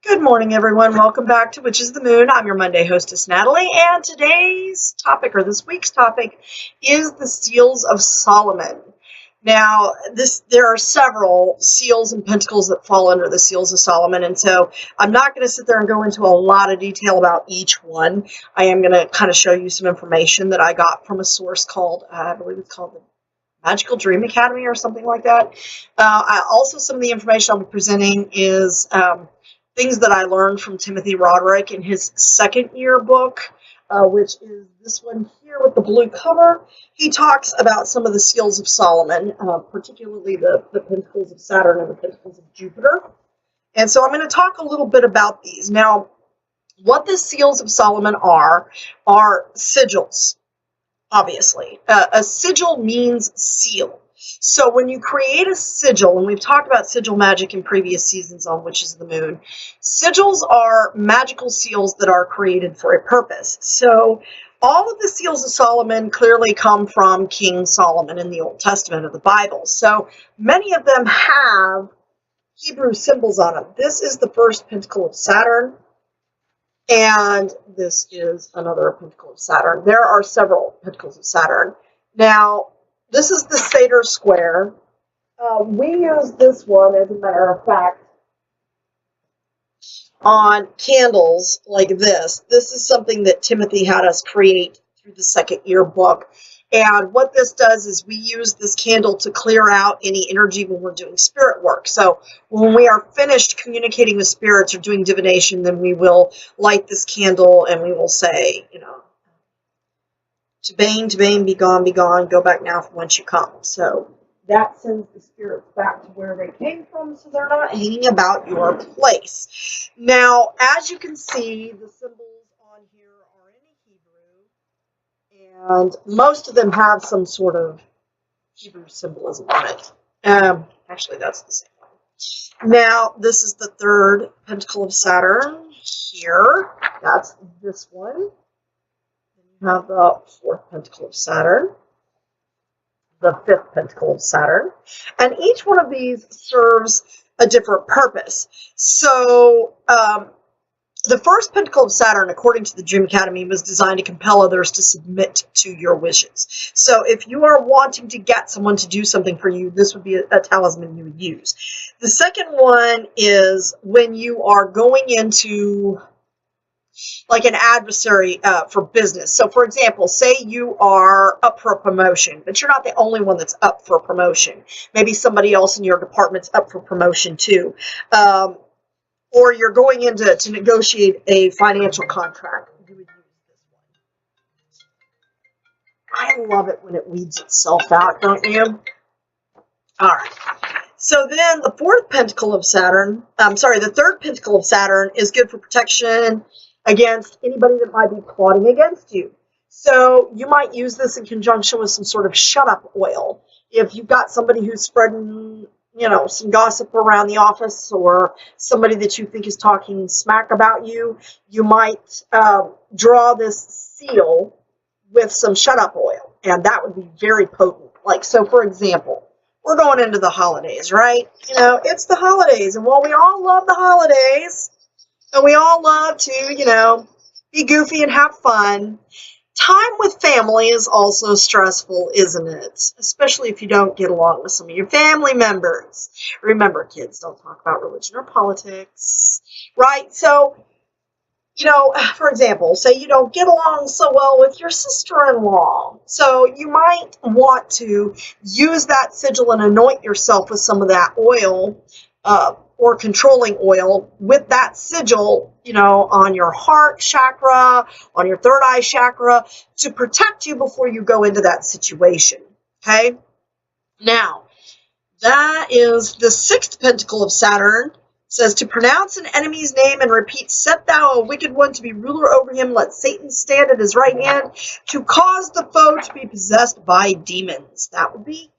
Good morning, everyone. Welcome back to Which is the Moon. I'm your Monday hostess, Natalie, and today's topic, or this week's topic, is the Seals of Solomon. Now, there are several seals and pentacles that fall under the Seals of Solomon, and so I'm not going to sit there and go into a lot of detail about each one. I am going to kind of show you some information that I got from a source called, I believe it's called the Magical Dream Academy or something like that. Also, some of the information I'll be presenting is things that I learned from Timothy Roderick in his second year book, which is this one here with the blue cover. He talks about some of the seals of Solomon, particularly the pentacles of Saturn and the pentacles of Jupiter. And so I'm going to talk a little bit about these. Now, what the seals of Solomon are sigils, obviously. A sigil means seal. So when you create a sigil, and we've talked about sigil magic in previous seasons on Which is the Moon, sigils are magical seals that are created for a purpose. So all of the seals of Solomon clearly come from King Solomon in the Old Testament of the Bible. So many of them have Hebrew symbols on them. This is the first pentacle of Saturn, and this is another pentacle of Saturn. There are several pentacles of Saturn. Now, this is the Satyr square. We use this one, as a matter of fact, on candles like this. This is something that Timothy had us create through the second year book. And what this does is we use this candle to clear out any energy when we're doing spirit work. So when we are finished communicating with spirits or doing divination, then we will light this candle and we will say, Tabane, be gone, go back now from whence you come. So that sends the spirits back to where they came from, so they're not hanging about your place. Now, as you can see, the symbols on here are in Hebrew, and most of them have some sort of Hebrew symbolism on it. Actually, that's the same one. Now, this is the third pentacle of Saturn here. That's this one. You have the fourth pentacle of Saturn, the fifth pentacle of Saturn, and each one of these serves a different purpose. So the first pentacle of Saturn, according to the Dream Academy, was designed to compel others to submit to your wishes. So if you are wanting to get someone to do something for you, this would be a talisman you would use. The second one is when you are going into like an adversary for business. So for example, say you are up for a promotion, but you're not the only one that's up for a promotion. Maybe somebody else in your department's up for promotion too. Or you're going in to negotiate a financial contract. You would use this one. I love it when it weeds itself out, don't you? All right. So then the fourth pentacle of Saturn, the third pentacle of Saturn is good for protection against anybody that might be plotting against you. So you might use this in conjunction with some sort of shut-up oil. If you've got somebody who's spreading, some gossip around the office, or somebody that you think is talking smack about you, you might draw this seal with some shut-up oil, and that would be very potent. Like, so for example, we're going into the holidays, right? It's the holidays, and while we all love the holidays, and we all love to, be goofy and have fun, time with family is also stressful, isn't it? Especially if you don't get along with some of your family members. Remember, kids, don't talk about religion or politics, right? So, for example, say you don't get along so well with your sister-in-law. So you might want to use that sigil and anoint yourself with some of that oil, or controlling oil with that sigil, on your heart chakra, on your third eye chakra, to protect you before you go into that situation, okay? Now, that is the sixth pentacle of Saturn. It says, to pronounce an enemy's name and repeat, set thou a wicked one to be ruler over him, let Satan stand at his right hand, to cause the foe to be possessed by demons. That would be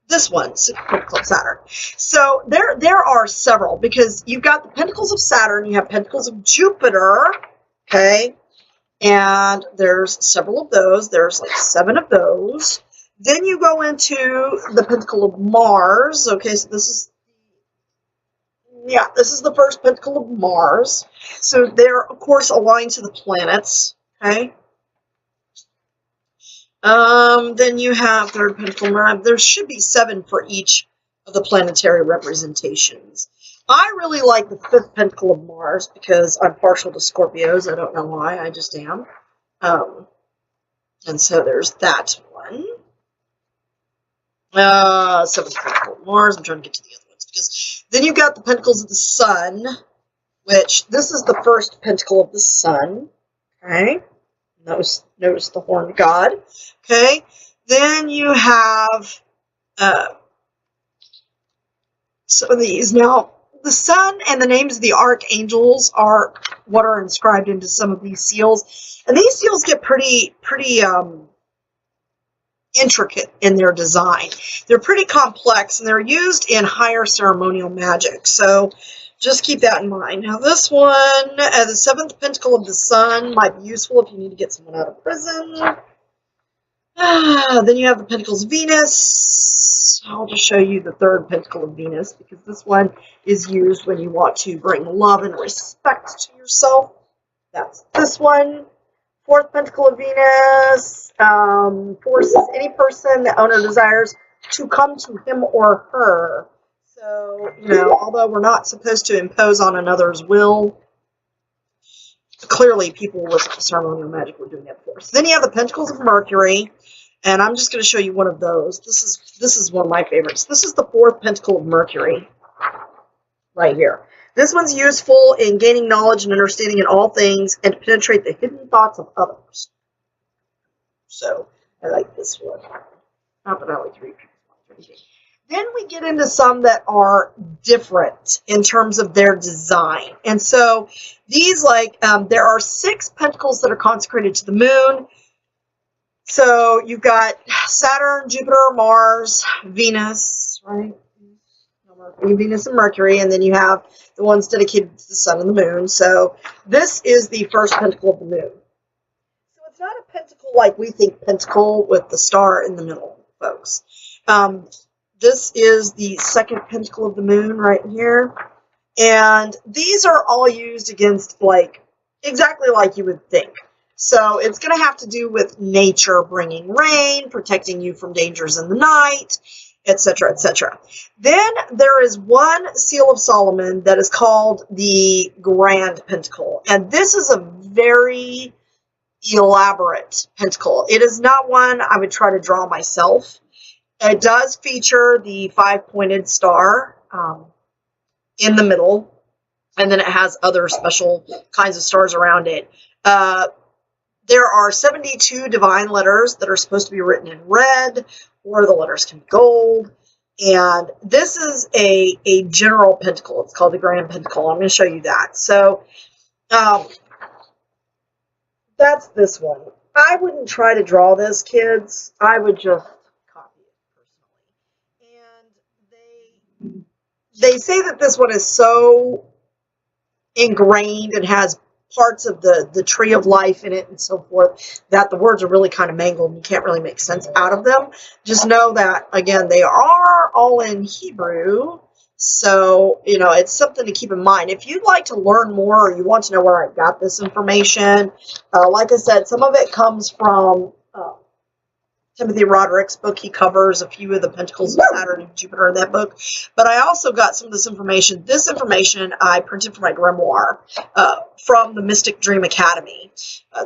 this one, pentacle of Saturn. So there are several, because you've got the pentacles of Saturn, you have pentacles of Jupiter, okay, and there's several of those. There's like 7 of those. Then you go into the pentacle of Mars, okay, so this is yeah, this is the first pentacle of Mars. So they're, of course, aligned to the planets. Okay. Then you have third pentacle. There should be 7 for each of the planetary representations. I really like the 5th pentacle of Mars because I'm partial to Scorpios. I don't know why. I just am. And so there's that one. 7th pentacle of Mars. I'm trying to get to the other ones because then you've got the pentacles of the Sun, which this is the first pentacle of the Sun. Okay. Notice the horned god. Okay. Then you have some of these. Now, the Sun and the names of the archangels are what are inscribed into some of these seals. And these seals get pretty intricate in their design. They're pretty complex, and they're used in higher ceremonial magic. So just keep that in mind. Now this one, the 7th pentacle of the Sun, might be useful if you need to get someone out of prison. Then you have the pentacles of Venus. I'll just show you the 3rd pentacle of Venus because this one is used when you want to bring love and respect to yourself. That's this one. 4th pentacle of Venus forces any person the owner desires to come to him or her. So, you know, although we're not supposed to impose on another's will, clearly people with ceremonial magic were doing that for us. Then you have the pentacles of Mercury, and I'm just going to show you one of those. This is one of my favorites. This is the 4th pentacle of Mercury right here. This one's useful in gaining knowledge and understanding in all things and to penetrate the hidden thoughts of others. So, I like this one. Not that I like 3 people. Then we get into some that are different in terms of their design. And so these, like, there are 6 pentacles that are consecrated to the moon. So you've got Saturn, Jupiter, Mars, Venus, right? Venus and Mercury, and then you have the ones dedicated to the Sun and the Moon. So this is the 1st pentacle of the Moon. So it's not a pentacle like we think pentacle with the star in the middle, folks. This is the 2nd pentacle of the Moon right here. And these are all used against, like, exactly like you would think. So it's going to have to do with nature bringing rain, protecting you from dangers in the night, etc., etc. Then there is one seal of Solomon that is called the Grand Pentacle. And this is a very elaborate pentacle. It is not one I would try to draw myself. It does feature the 5-pointed star in the middle, and then it has other special kinds of stars around it. There are 72 divine letters that are supposed to be written in red, or the letters can be gold. And this is a general pentacle. It's called the Grand Pentacle. I'm going to show you that. So that's this one. I wouldn't try to draw this, kids. I would just copy it personally. And they say that this one is so ingrained and has parts of the tree of life in it and so forth that the words are really kind of mangled and you can't really make sense out of them. Just know that, again, they are all in Hebrew. So, you know, it's something to keep in mind. If you'd like to learn more or you want to know where I got this information, like I said, some of it comes from Timothy Roderick's book. He covers a few of the pentacles of Saturn and Jupiter in that book. But I also got some of this information. This information I printed for my grimoire from the Mystic Dream Academy.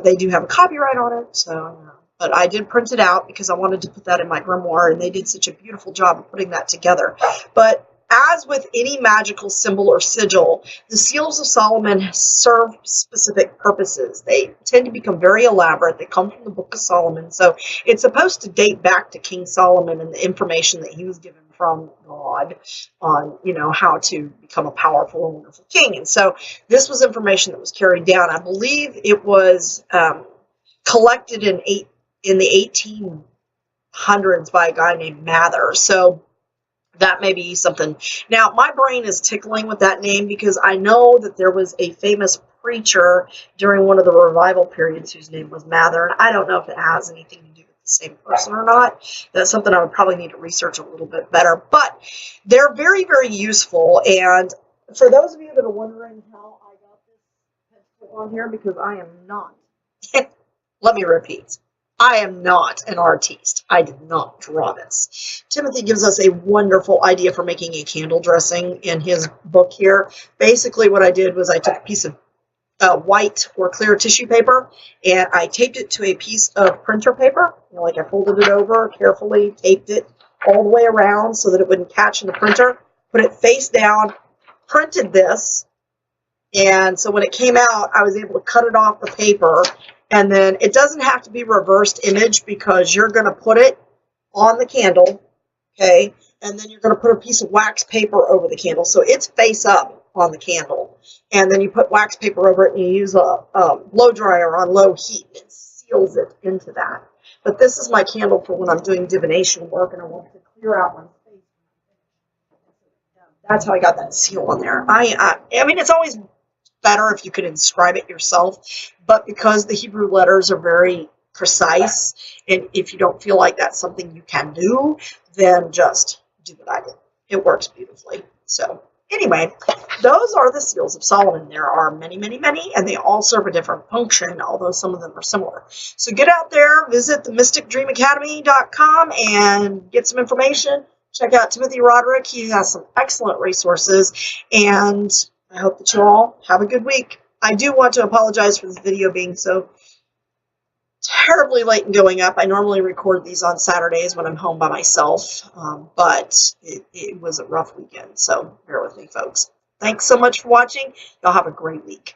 They do have a copyright on it, so but I did print it out because I wanted to put that in my grimoire, and they did such a beautiful job of putting that together. But as with any magical symbol or sigil, the seals of Solomon serve specific purposes. They tend to become very elaborate. They come from the Book of Solomon. So it's supposed to date back to King Solomon and the information that he was given from God on, you know, how to become a powerful and wonderful king. And so this was information that was carried down. I believe it was collected in the 1800s by a guy named Mather. So that may be something. Now, my brain is tickling with that name because I know that there was a famous preacher during one of the revival periods whose name was Mather, and I don't know if it has anything to do with the same person or not. That's something I would probably need to research a little bit better. But they're very, very useful, and For those of you that are wondering how I got this pencil on here, because I am not, let me repeat, I am not an artiste. I did not draw this. Timothy gives us a wonderful idea for making a candle dressing in his book here. Basically what I did was I took a piece of white or clear tissue paper and I taped it to a piece of printer paper. You know, like I folded it over, carefully taped it all the way around so that it wouldn't catch in the printer, put it face down, printed this, and so when it came out, I was able to cut it off the paper, and then it doesn't have to be reversed image because you're going to put it on the candle, okay, and then you're going to put a piece of wax paper over the candle, so it's face up on the candle, and then you put wax paper over it and you use a blow dryer on low heat, and it seals it into that. But this is my candle for when I'm doing divination work and I want to clear out my space. That's how I got that seal on there. I mean, it's always better if you could inscribe it yourself, but because the Hebrew letters are very precise, and if you don't feel like that's something you can do, then just do what I did. It works beautifully. So anyway, those are the seals of Solomon. There are many, many, many, and they all serve a different function, although some of them are similar. So get out there, visit the mysticdreamacademy.com and get some information. Check out Timothy Roderick. He has some excellent resources, and I hope that you all have a good week. I do want to apologize for this video being so terribly late in going up. I normally record these on Saturdays when I'm home by myself, but it was a rough weekend, so bear with me, folks. Thanks so much for watching. Y'all have a great week.